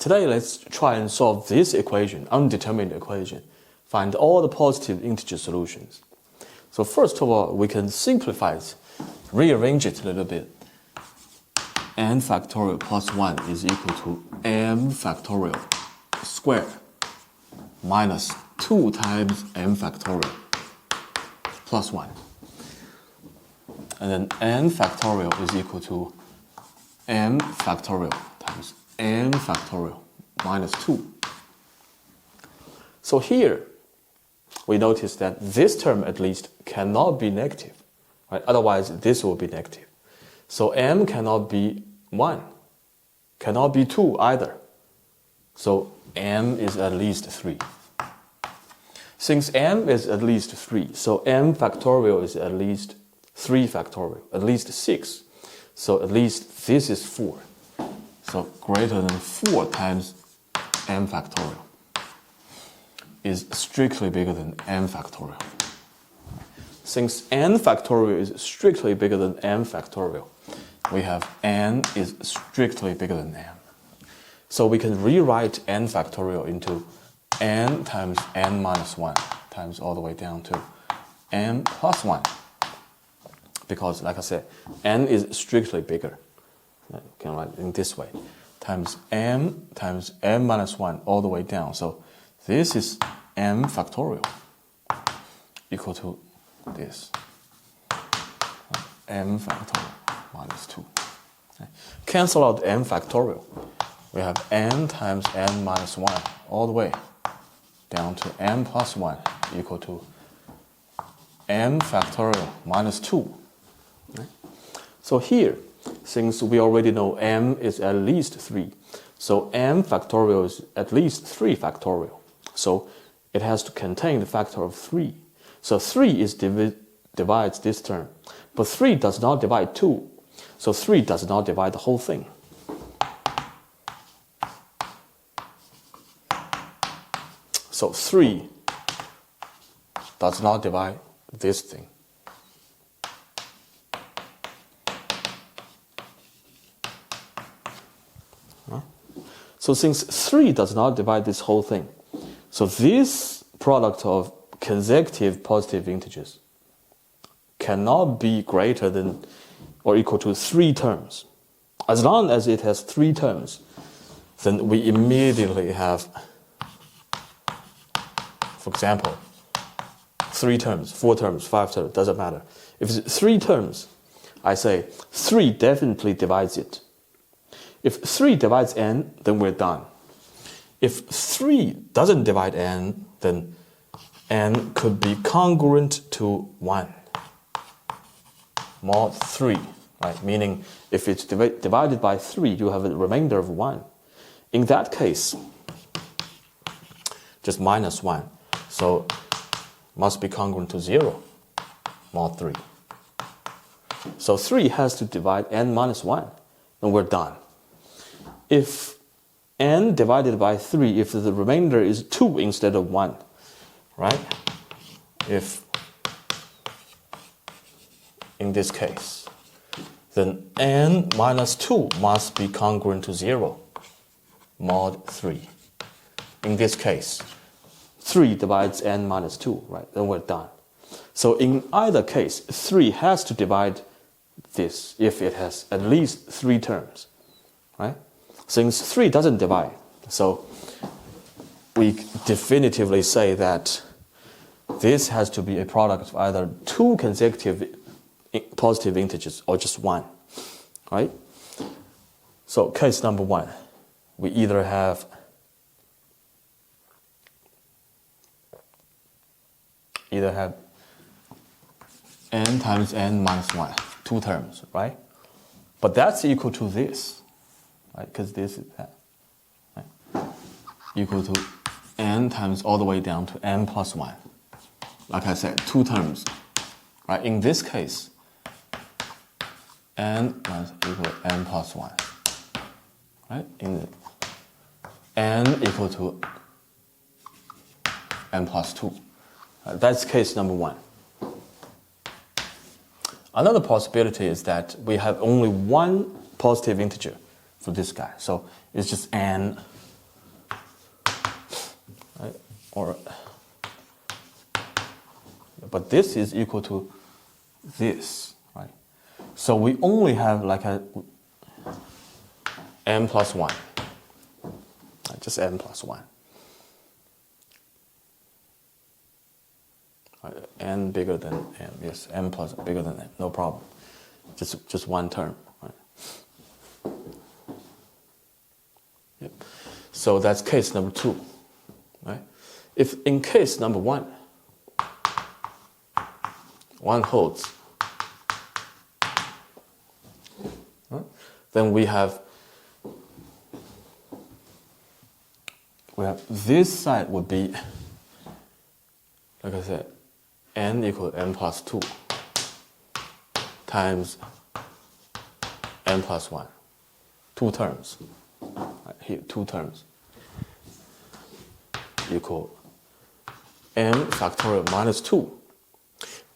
Today, let's try and solve this equation, undetermined equation. Find all the positive integer solutions. So first of all, we can simplify it, rearrange it a little bit. N factorial plus 1 is equal to m factorial squared minus 2 times m factorial plus 1. And then n factorial is equal to m factorial times n factorial minus 2. So here, we notice that this term at least cannot be negative, right? Otherwise, this will be negative. So m cannot be 1, cannot be 2 either. So m is at least 3. Since m is at least 3, so m factorial is at least 3 factorial, at least 6. So at least this is 4. So greater than 4 times m factorial is strictly bigger than m factorial. Since n factorial is strictly bigger than m factorial, we have n is strictly bigger than m. So we can rewrite n factorial into n times n minus 1 times all the way down to n plus 1. Because, like I said, n is strictly bigger. You can write it in this way. Times m minus 1 all the way down. So this is m factorial equal to this. M factorial minus 2. Okay. Cancel out m factorial. We have n times n minus 1 all the way down to m plus 1 equal to m factorial minus 2. Okay. So here, since we already know m is at least 3, so m factorial is at least 3 factorial. So it has to contain the factor of 3. So 3 is divides this term. But 3 does not divide 2. So 3 does not divide the whole thing. So 3 does not divide this thing. So since 3 does not divide this whole thing, so this product of consecutive positive integers cannot be greater than or equal to 3 terms. As long as it has 3 terms, then we immediately have, for example, 3 terms, 4 terms, 5 terms, doesn't matter. If it's 3 terms, I say 3 definitely divides it. If 3 divides n, then we're done. If 3 doesn't divide n, then n could be congruent to 1. Mod 3, right? Meaning if it's divided by 3, you have a remainder of 1. In that case, just minus 1. So must be congruent to 0, mod 3. So 3 has to divide n minus 1, and we're done. If n divided by 3, if the remainder is 2 instead of 1, right? If in this case, then n minus 2 must be congruent to 0, mod 3. In this case, 3 divides n minus 2, right? Then we're done. So in either case, 3 has to divide this if it has at least 3 terms, right? Since 3 doesn't divide, so we definitively say that this has to be a product of either 2 consecutive positive integers or just 1, right? So case number 1, we either have n times n minus 1, 2 terms, right? But that's equal to this, right? Because this is that, right? Equal to n times all the way down to n plus 1. Like I said, 2 terms, right? In this case, n must equal n plus 1, right? In n equal to n plus 2. That's case number 1. Another possibility is that we have only one positive integer for this guy. So it's just n but this is equal to this, right? So we only have like a m plus 1, just m plus 1. N bigger than m, yes, m plus bigger than n, no problem. Just one term, right? Yep. So that's case number 2, right? If in case number 1, 1 holds, right? Then we have this side would be, like I said, n equal m plus 2 times n plus 1. 2 terms. Right, here, 2 terms equal m factorial minus 2.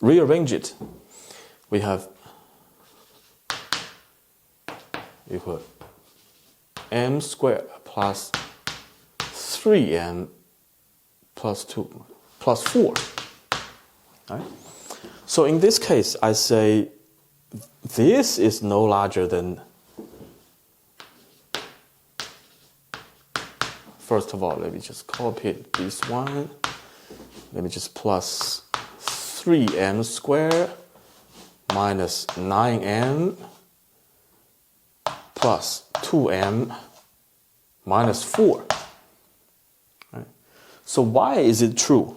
Rearrange it. We have equal m squared plus 3m plus 2 plus 4. Right? So in this case, I say this is no larger than, first of all, let me just copy this one. Let me just plus 3m squared minus 9m plus 2m minus 4. Right? So why is it true?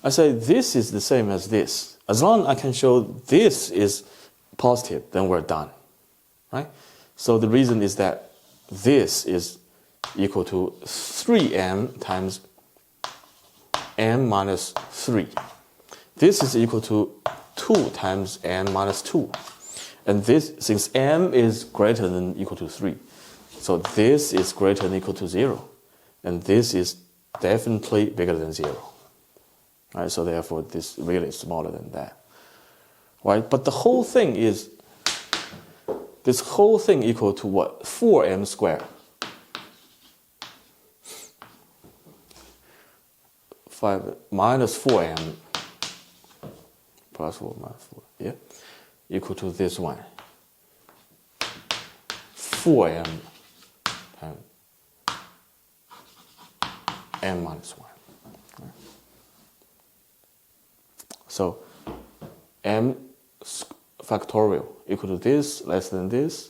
I say this is the same as this. As long as I can show this is positive, then we're done. Right? So the reason is that this is equal to 3m times m minus 3. This is equal to 2 times m minus 2. And this, since m is greater than or equal to 3, so this is greater than or equal to 0. And this is definitely bigger than 0. Right? So therefore, this really is smaller than that. Right? But the whole thing is, this whole thing equal to what? 4m squared. 5 minus 4m plus 4 minus 4, yeah, equal to this one. 4m times m minus 1. Right? So m factorial equal to this, less than this,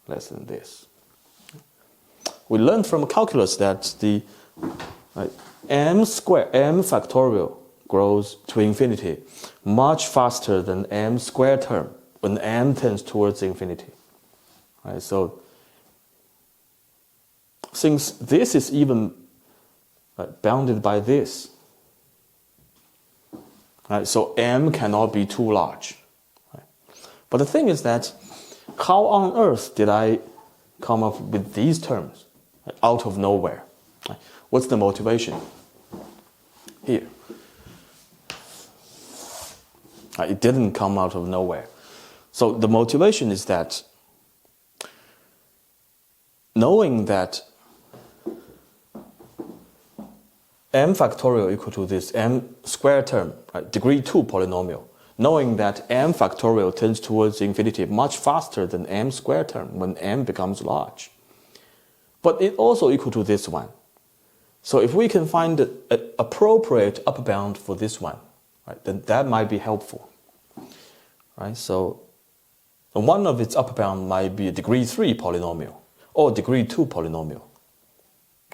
less than this. We learned from calculus that the m factorial grows to infinity much faster than m squared term when m tends towards infinity. Right? So since this is even bounded by this, right? So m cannot be too large. Right? But the thing is that, how on earth did I come up with these terms out of nowhere? Right? What's the motivation? Here. It didn't come out of nowhere. So the motivation is that, knowing that m factorial equal to this m squared term, right, degree 2 polynomial, knowing that m factorial tends towards infinity much faster than m squared term when m becomes large. But it also equal to this one. So if we can find an appropriate upper bound for this one, right, then that might be helpful. Right? So one of its upper bound might be a degree 3 polynomial or degree 2 polynomial.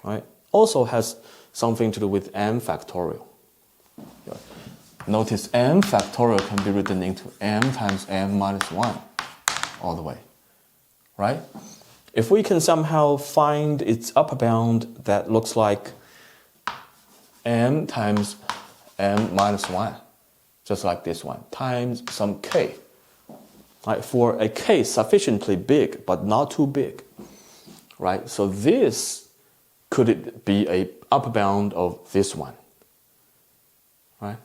Right? Also has something to do with m factorial. Notice m factorial can be written into m times m minus 1 all the way. Right? If we can somehow find its upper bound that looks like m times m minus 1, just like this one, times some k, right? For a k sufficiently big, but not too big, right? So this, could it be a upper bound of this one, right?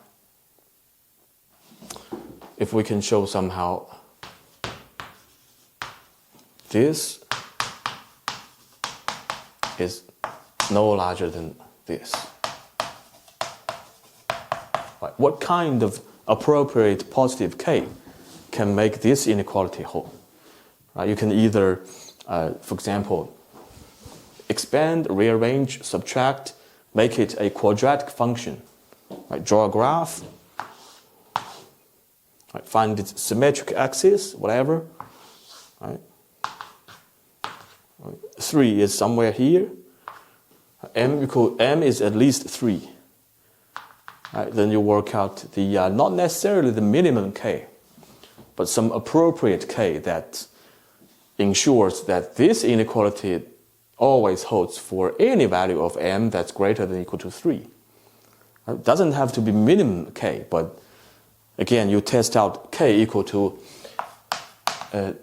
If we can show somehow this is no larger than this, Right? What kind of appropriate positive k can make this inequality hold? Right? You can either, for example, expand, rearrange, subtract, make it a quadratic function. Right? Draw a graph, right? Find its symmetric axis, whatever. Right? 3 is somewhere here. M is at least 3. Right? Then you work out the not necessarily the minimum k, but some appropriate k that ensures that this inequality always holds for any value of m that's greater than or equal to 3. It doesn't have to be minimum k, but again, you test out k equal to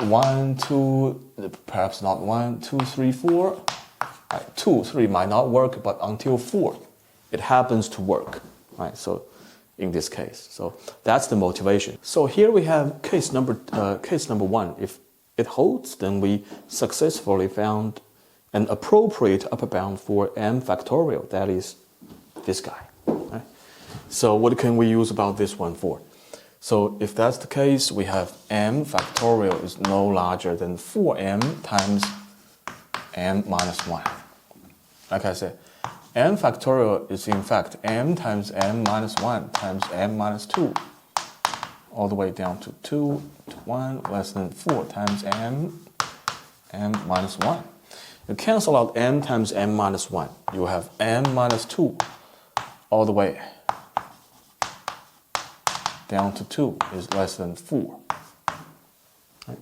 1, 2, perhaps not 1, 2, 3, 4. 2, 3 might not work, but until 4, it happens to work. Right? So in this case, so that's the motivation. So here we have case number 1. If it holds, then we successfully found an appropriate upper bound for m factorial. That is this guy. Right? So what can we use about this one for? So if that's the case, we have m factorial is no larger than 4m times m minus 1. Like I said, m factorial is in fact m times m minus 1 times m minus 2, all the way down to 2 to 1 less than 4 times m minus 1. You cancel out m times m minus 1. You have m minus 2 all the way down to 2 is less than 4. Right?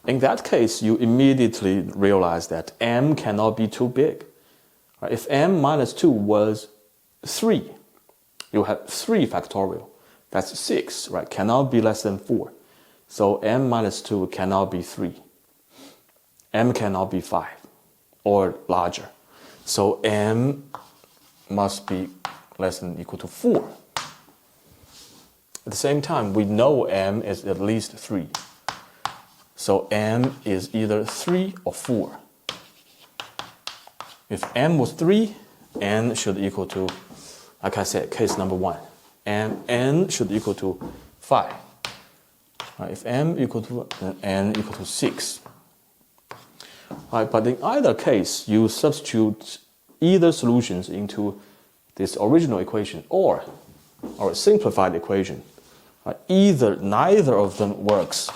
In that case, you immediately realize that m cannot be too big. Right? If m minus 2 was 3, you have 3 factorial. That's 6, right? Cannot be less than 4. So m minus 2 cannot be 3. M cannot be 5 or larger. So m must be less than or equal to 4. At the same time, we know m is at least 3. So m is either 3 or 4. If m was 3, n should equal to, like I said, case number 1. And n should equal to 5. Right, if m equal to, then n equal to 6. Right, but in either case, you substitute either solutions into this original equation or a simplified equation. Right, neither of them works.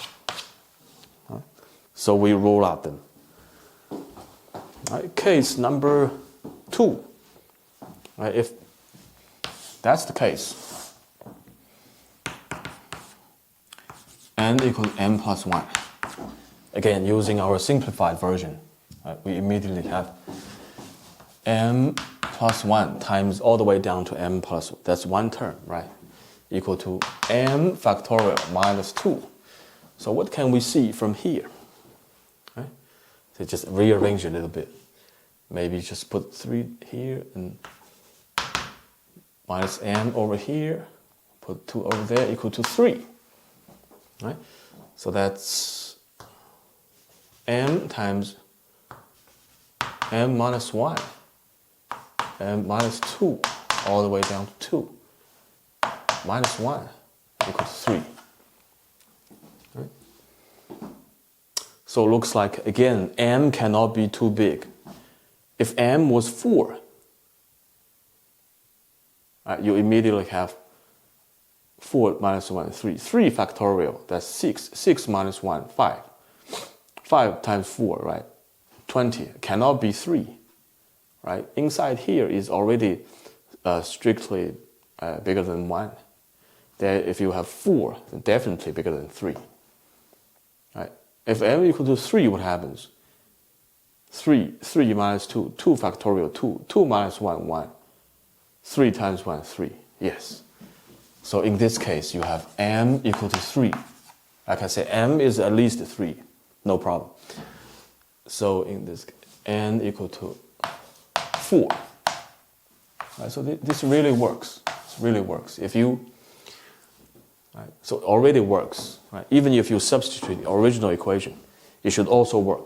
Right, so we rule out them. Right, case number 2. Right, if that's the case, n equals m plus 1. Again, using our simplified version, right, we immediately have m plus 1 times all the way down to m plus, that's one term, right? Equal to m factorial minus 2. So what can we see from here? Right? So just rearrange a little bit. Maybe just put 3 here and minus m over here. Put 2 over there equal to 3. Right? So that's m times m minus 1, m minus 2, all the way down to 2. Minus 1 equal to 3. Right? So it looks like, again, m cannot be too big. If m was 4, you immediately have 4 minus 1, 3. 3 factorial, that's 6. 6 minus 1, 5. 5 times 4, right? 20. Cannot be 3. Right? Inside here is already strictly bigger than 1. There, if you have 4, then definitely bigger than 3. Right? If m equal to 3, what happens? 3 minus 2, 2 factorial, 2. 2 minus 1, 1. 3 times 1, 3. Yes. So in this case, you have m equal to 3. Like I said, m is at least 3. No problem. So in this case, n equal to 4. Right, so this really works. This really works. If you, right, so it already works. Right? Even if you substitute the original equation, it should also work.